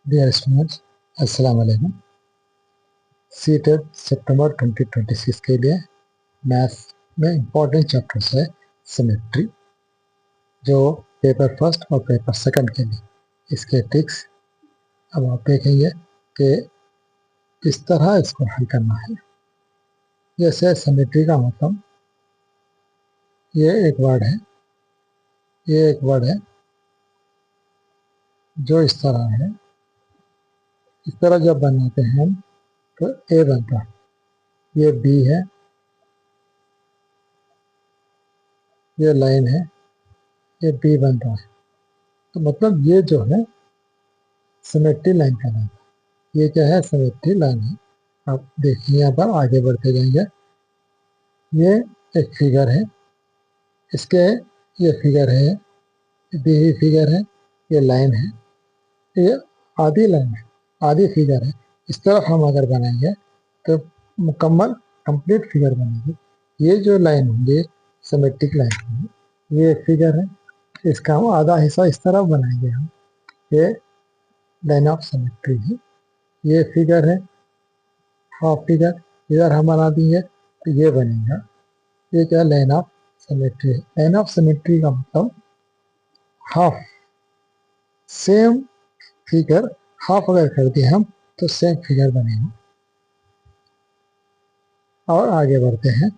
Dear students, अस्सलाम वालेकुम। CTET सितंबर 2026 के लिए मैथ्स में इम्पोर्टेंट चैप्टर्स है सिमेट्री, जो पेपर फर्स्ट और पेपर सेकंड के लिए इसके ट्रिक्स अब आप देखेंगे कि किस तरह इसको हल करना है। जैसे सिमेट्री का मतलब ये एक वर्ड है जो इस तरह है। इस तरह जब बनाते हैं हम तो ए बनता है, ये बी है, ये लाइन है, ये बी बनता है। तो मतलब ये जो है सिमेट्री लाइन का नाम है। ये क्या है? सिमेट्री लाइन है। आप देखिए यहाँ पर आगे बढ़ते जाएंगे, ये एक फिगर है, इसके ये फिगर है, भी फिगर है, ये लाइन है, ये आधी लाइन है, आधी फिगर है। इस तरफ हम अगर बनाएंगे तो मुकम्मल कंप्लीट फिगर बनेगी। ये जो लाइन होंगी सिमेट्रिक लाइन होंगी, ये एक फिगर है, इसका हम आधा हिस्सा इस तरफ बनाएंगे हम, ये लाइन ऑफ सिमेट्री है। ये फिगर है, हाफ फिगर, इधर हम बना देंगे तो ये बनेगा। ये क्या? लाइन ऑफ सिमेट्री है। लाइन ऑफ सिमेट्री का मतलब हाफ, सेम फिगर हाफ अगर कर दिए हम तो सेम फिगर बनेगा। और आगे बढ़ते हैं,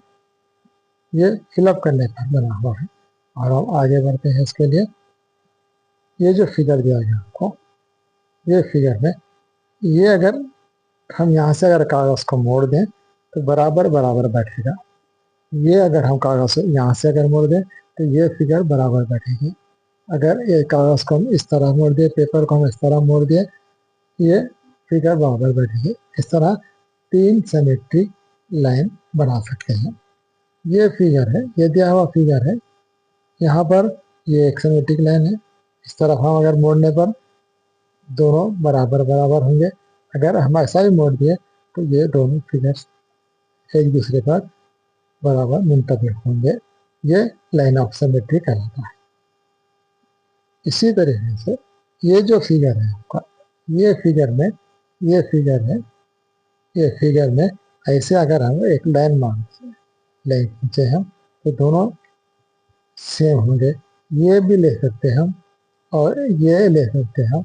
ये फिलअप करने पर बना हुआ है। और हम आगे बढ़ते हैं इसके लिए, ये जो फिगर दिया गया आपको, ये फिगर में ये अगर हम यहाँ से अगर कागज को मोड़ दें तो बराबर बराबर बैठेगा। ये अगर हम कागज यहाँ से अगर मोड़ दें तो ये फिगर बराबर बैठेगी। अगर ये कागज को हम इस तरह मोड़ दिए, पेपर को हम इस तरह मोड़ दिए, ये फिगर बराबर बैठेगी। इस तरह तीन सिमेट्रिक लाइन बना सकते हैं। ये फिगर है, ये दिया हुआ फिगर है, यहाँ पर ये एक सिमेट्रिक लाइन है। इस तरफ हम अगर मोड़ने पर दोनों बराबर बराबर होंगे। अगर हम ऐसा ही मोड़ दिए तो ये दोनों फिगर्स एक दूसरे पर बराबर मुंतबिक होंगे। ये लाइन ऑफ सिमेट्री कहलाता है। इसी तरीके से ये जो फिगर है आपका, ये फिगर में ये फिगर है, ये फिगर में ऐसे अगर हम एक लाइन लाइन खींचे हम तो दोनों सेम होंगे। ये भी ले सकते हैं हम और ये ले सकते हैं हम,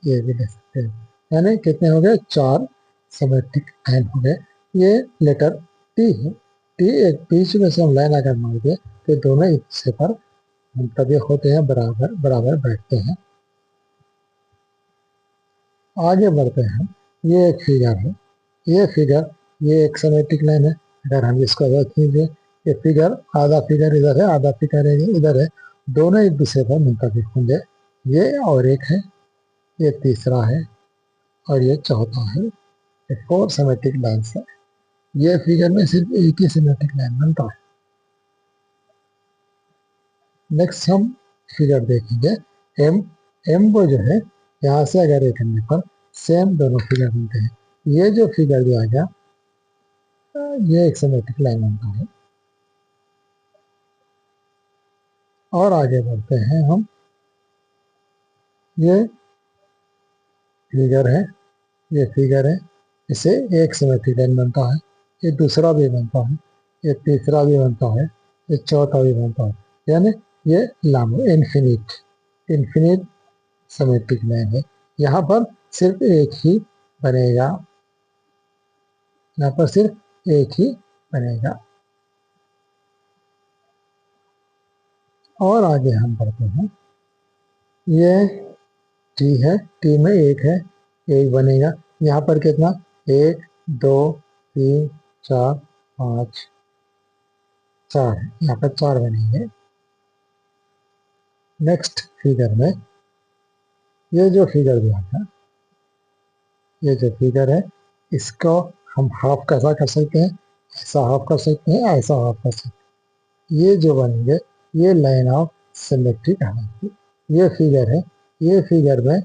ये भी ले सकते हैं। यानी कितने हो गए? चार सिमेट्रिक लाइन हो गए। ये लेटर टी है। टी एक बीच में से हम लाइन अगर मार दे तो दोनों एक दूसरे पर मुंतबिक होते हैं, बराबर बराबर बैठते हैं। आगे बढ़ते हैं, ये एक फिगर है, ये फिगर, ये एक सिमेट्रिक लाइन है। अगर हम इसको अगर खींचे, ये फिगर, आधा फिगर इधर है, आधा फिगर इधर है, दोनों एक दूसरे पर मुंतबिक होंगे। ये और एक है, ये तीसरा है और ये चौथा है। ये फोर सिमेट्रिक लाइन्स है। ये फिगर में सिर्फ एक ही सिमेट्रिक लाइन बनता है। नेक्स्ट हम फिगर देखेंगे एम। एम को जो है यहाँ से अगर ये करने पर सेम दोनों फिगर बनते हैं। ये जो फिगर दिया गया ये एक सिमेट्रिक लाइन बनता है। और आगे बढ़ते हैं हम, ये फिगर है, ये फिगर है, इसे एक सिमेट्रिक लाइन बनता है। ये दूसरा भी बनता है, ये तीसरा भी बनता है, ये चौथा भी बनता है। यानी ये लामो इन्फिनिट इन्फिनिट सिमेट्रिक लाइन है। यहाँ पर सिर्फ एक ही बनेगा, यहाँ पर सिर्फ एक ही बनेगा। और आगे हम बढ़ते हैं, ये टी है, टी में एक है, एक बनेगा। यहाँ पर कितना? एक, दो, तीन, चार, पाँच, चार है, यहाँ पर चार बनेंगे। नेक्स्ट फिगर में ये जो फिगर दिया था, ये जो फिगर है, इसको हम हाफ कैसा कर सकते हैं? ऐसा हाफ कर सकते हैं, ऐसा हाफ कर सकते हैं। ये जो बनेंगे ये लाइन ऑफ सिमेट्री कहलाती है। ये फिगर है, ये फिगर में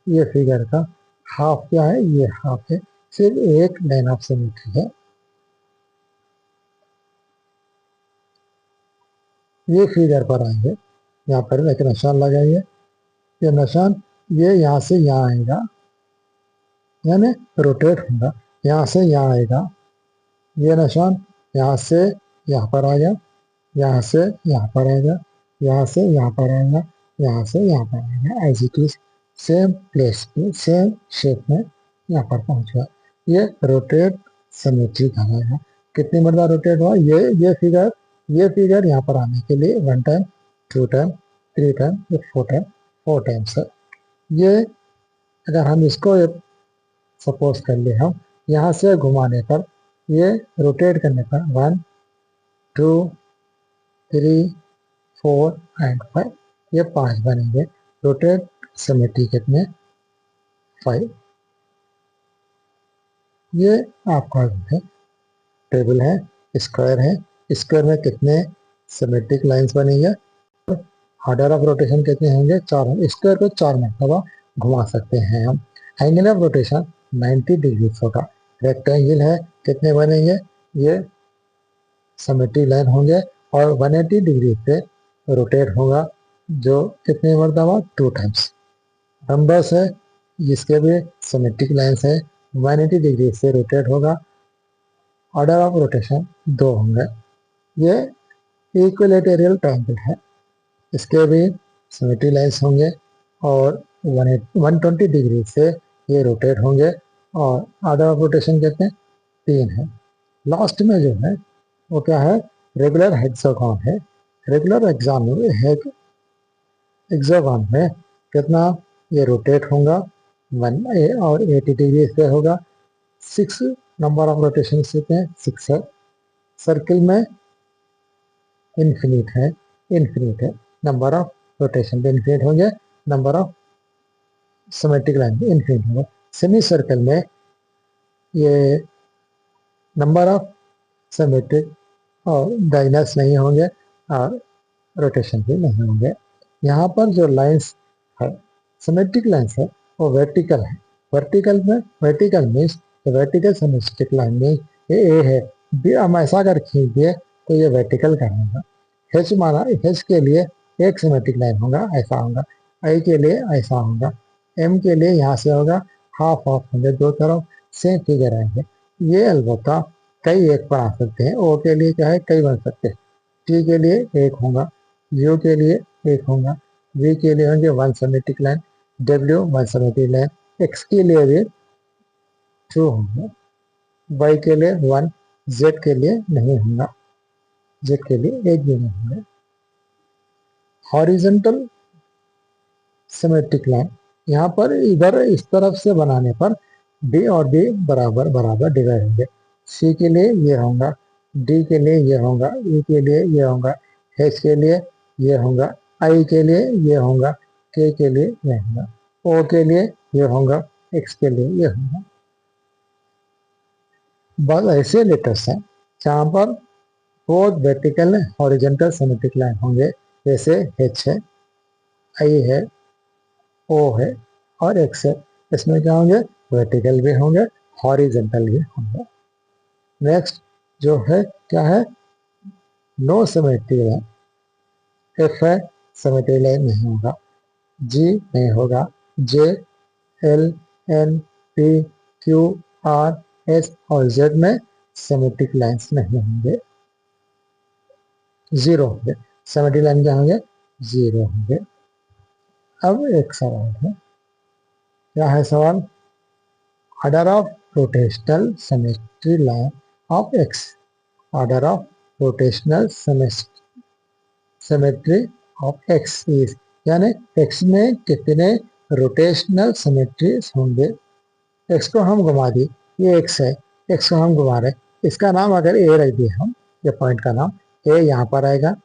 ये फिगर का हाफ क्या है? ये हाफ है, सिर्फ एक लाइन ऑफ सिमेट्री है। ये फिगर पर आएंगे, यहाँ पर एक निशान लगाइए। ये निशान ये यहाँ से यहाँ आएगा, यानी रोटेट होगा, यहाँ से यहाँ आएगा, ये निशान यहाँ से यहाँ पर आएगा, यहाँ से यहाँ पर आएगा, यहाँ से यहाँ पर आएगा, यहाँ से यहाँ पर आएगा, as it is same place पे सेम शेप में यहाँ पर पहुंचेगा। ये रोटेट सिमेट्री कहलाएगा। कितनी मरतबा रोटेट हुआ, ये फिगर यहाँ पर आने के लिए 1 time, 2 time, 3 time, 4 time, 4 times है। ये अगर हम इसको सपोज कर ले, हम यहाँ से घुमाने पर, ये रोटेट करने पर 1 2 3 4 एंड 5, ये 5 बनेंगे। रोटेट सिमेट्री कितने, 5। ये आपका जो है टेबल है, स्क्वायर है, स्क्वायर में कितने सिमेट्रिक लाइंस बनेंगे, ऑर्डर ऑफ रोटेशन कितने होंगे, 4। स्क्वायर को 4 मरतबा घुमा सकते हैं हम। एंगल ऑफ रोटेशन 90 डिग्री होगा। रेक्टेंगल है, कितने बनेंगे, ये सिमेट्रिक लाइन होंगे और 180 डिग्री पे रोटेट होगा, जो कितने मरतबा, 2 टाइम्स। नंबर्स है, जिसके भी सिमेट्रिक लाइंस है, 180 डिग्री से रोटेट होगा, ऑर्डर ऑफ रोटेशन 2 होंगे। ये इक्विलेटरल ट्रायंगल है, इसके भी सिमेट्री लाइंस होंगे और 120 डिग्री से ये रोटेट होंगे और ऑर्डर ऑफ रोटेशन कहते हैं 3 है। लास्ट में जो है वो क्या है, रेगुलर हेक्सागन है। रेगुलर हेक्सागन में कितना ये रोटेट होगा, 1 और 80 डिग्री से होगा। 6 नंबर ऑफ रोटेशन कितने हैं, 6 है। सर्किल में इन्फिनिट है, नंबर ऑफ रोटेशन भी इन्फिनिट होंगे, नंबर ऑफ सिमेट्रिक लाइन भी इन्फिनिट होगा। सेमी सर्कल में ये नंबर ऑफ सिमेट्रिक और डायगोनल्स नहीं होंगे और रोटेशन भी नहीं होंगे। यहाँ पर जो लाइंस है, सिमेट्रिक लाइंस है, वो वर्टिकल है। Vertical means vertical symmetric line में ये ए है, बी हम ऐसा अगर खींच दिए तो ये वर्टिकल करेगा। एच माना, एच के लिए एक सिमेट्रिक लाइन होगा, ऐसा होगा। आई के लिए ऐसा होगा। एम के लिए यहाँ से होगा, हाफ होंगे, 2 तरफ सेम फिगर आएंगे। ये अलबत्ता कई एक बना सकते हैं। ओ के लिए क्या है, कई बन सकते हैं। टी के लिए एक होगा, यू के लिए एक होगा, वी के लिए होंगे 1 symmetric line, W 1 symmetric line, x के लिए भी 2 होंगे, वाई के लिए 1, जेड के लिए नहीं होगा, जेड के लिए एक भी नहीं होंगे। हॉरिजॉन्टल सिमेट्रिक लाइन, यहाँ पर इधर इस तरफ से बनाने पर डी और डी बराबर बराबर डिवाइड होंगे। सी के लिए ये होगा, डी के लिए ये होगा, ई के लिए ये होगा, एच के लिए ये होगा, आई के लिए ये होगा, के लिए ये होगा, ओ के लिए ये होगा, एक्स के लिए ये होगा। बस ऐसे लेटर्स हैं जहाँ पर both vertical horizontal symmetric line होंगे, जैसे एच है, आई है, ओ है और एक्स है। इसमें क्या होंगे, वर्टिकल भी होंगे, हॉरिजॉन्टल भी होंगे। नेक्स्ट जो है क्या है, नो सिमेट्रिक लाइन। एफ है, सिमेट्रिक लाइन नहीं होगा, जी नहीं होगा, J, L, N, P, Q, R, S और जेड में सिमेट्रिक लाइंस नहीं होंगे, 0 होंगे। सिमेट्रिक लाइन क्या होंगे, 0 होंगे। अब एक सवाल है, क्या है सवाल, order of rotational symmetry line of x. Order of rotational symmetry of x is, यानी एक्स में कितने रोटेशनल सिमेट्रीज होंगे। एक्स को हम घुमा दिए, ये एक्स है, एक्स को हम घुमा रहे, इसका नाम अगर ए रख दिए हम, ये पॉइंट का नाम, ए यहाँ पर आएगा,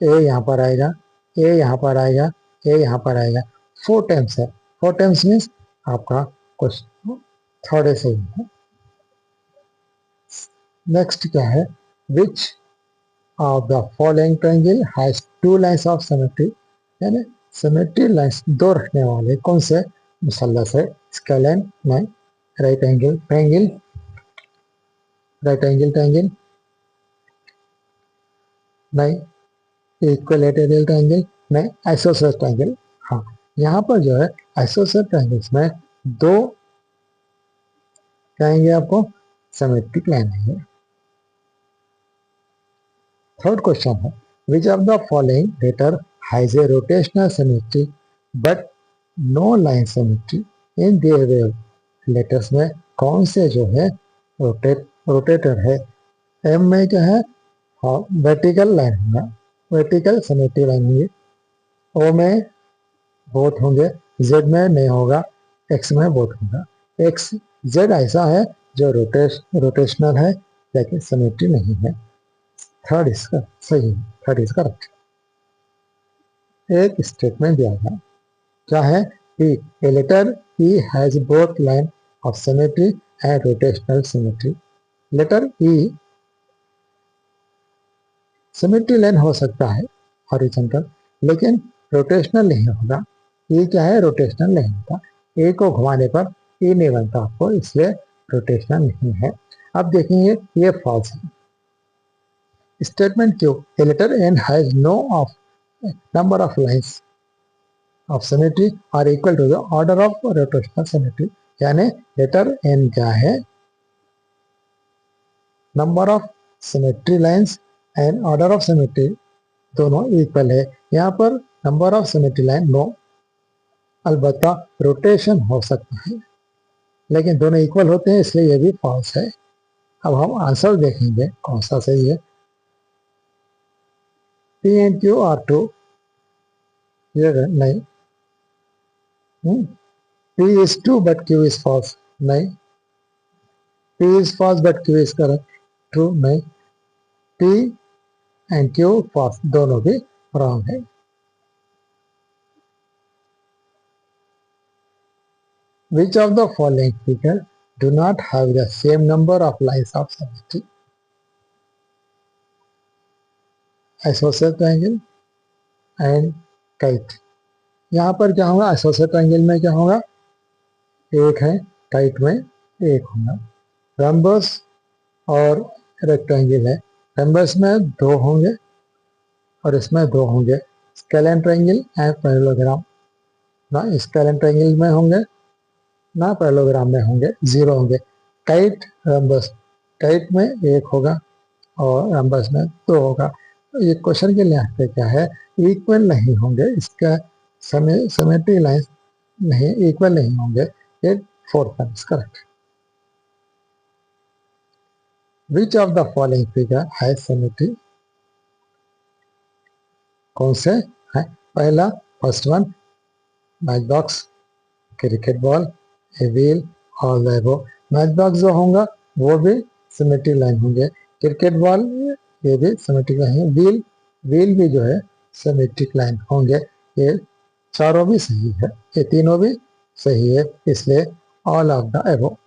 ए यहाँ पर आएगा, ए यहाँ पर आएगा, ए यहाँ पर आएगा, 4 टाइम्स है। 4 टाइम्स मीन्स आपका क्वेश्चन थोड़े से ही है। नेक्स्ट क्या है, which of the following triangle has 2 lines of symmetry, यानी सिमेट्री लाइंस 2 रखने वाले कौन से मुसल्लस है। स्केलेन नहीं, right angle triangle, right angle triangle नहीं, इक्विलेटरल ट्रायंगल नहीं, आइसोसेलेस ट्रायंगल। हाँ, यहाँ पर जो है आइसोसेलेस ट्रायंगल्स में 2 कहेंगे आपको सिमेट्रिक लाइन है ये। थर्ड क्वेश्चन है which of the following letter has a rotational symmetry but no line symmetry in their wave. Letters में कौन से जो है रोटेटर है। एम में क्या है, हाँ वर्टिकल लाइन होगा, वर्टिकल सिमेट्री लाइन होगी। ओ में बोथ होंगे, जेड में नहीं होगा, एक्स में बोथ होगा। एक्स जेड ऐसा है जो रोटेशनल है लेकिन सिमेट्री नहीं है। थर्ड इसका सही है, थर्ड इसका करेक्ट। एक स्टेटमेंट दिया था, क्या है कि a letter E has both line of symmetry and rotational symmetry. Letter E symmetry line हो सकता है हॉरिजॉन्टल, लेकिन रोटेशनल नहीं होगा। ये क्या है, रोटेशनल नहीं होता। ए को घुमाने पर ए नहीं बनता आपको, इसलिए रोटेशनल नहीं है। अब देखेंगे ये फॉल्स है। स्टेटमेंट क्यों, a letter N has no of number of lines of symmetry are equal to the order of rotational symmetry. यानी लेटर एन क्या है, number of symmetry lines and order of symmetry दोनों equal है। यहाँ पर number of symmetry line no, अलबत्ता rotation हो सकता है, लेकिन दोनों इक्वल होते हैं इसलिए ये भी फॉल्स है। अब हम आंसर देखेंगे कौन सा सही है। P and Q are true, ये नहीं। P is true but Q is false, नहीं। P is false but Q is correct, true, नहीं। पी एंड क्यू फॉल्स, दोनों भी रॉन्ग है। Which of the following figure do not have the same number of lines of symmetry? Isosceles triangle and kite. यहाँ पर क्या होगा, isosceles triangle में क्या होगा, एक है, kite में एक होगा। rhombus और रेक्टेंगल है, rhombus में दो होंगे और इसमें दो होंगे। स्केलेन ट्रायंगल एंड पैरेललोग्राम, ना स्केलेन ट्रायंगल में होंगे ना पैरेललोग्राम में होंगे, जीरो होंगे। काइट रंबस, काइट में एक होगा और रंबस में दो होगा। ये क्वेश्चन के लिहाज पे क्या है, इक्वल नहीं होंगे, इसका सिमेट्री लाइन नहीं, इक्वल नहीं होंगे। ये fourth one is correct. Which of the following figure has symmetry, कौन से है। पहला first one, match box, cricket ball, a wheel और लेगो। मैच बॉक्स जो होगा वो भी सिमेट्री लाइन होंगे, क्रिकेट बॉल ये भी सिमेट्रिक लाइन है, व्हील भी जो है सिमेट्रिक लाइन होंगे। ये चारों भी सही है, ये तीनों भी सही है, इसलिए ऑल ऑफ द एबो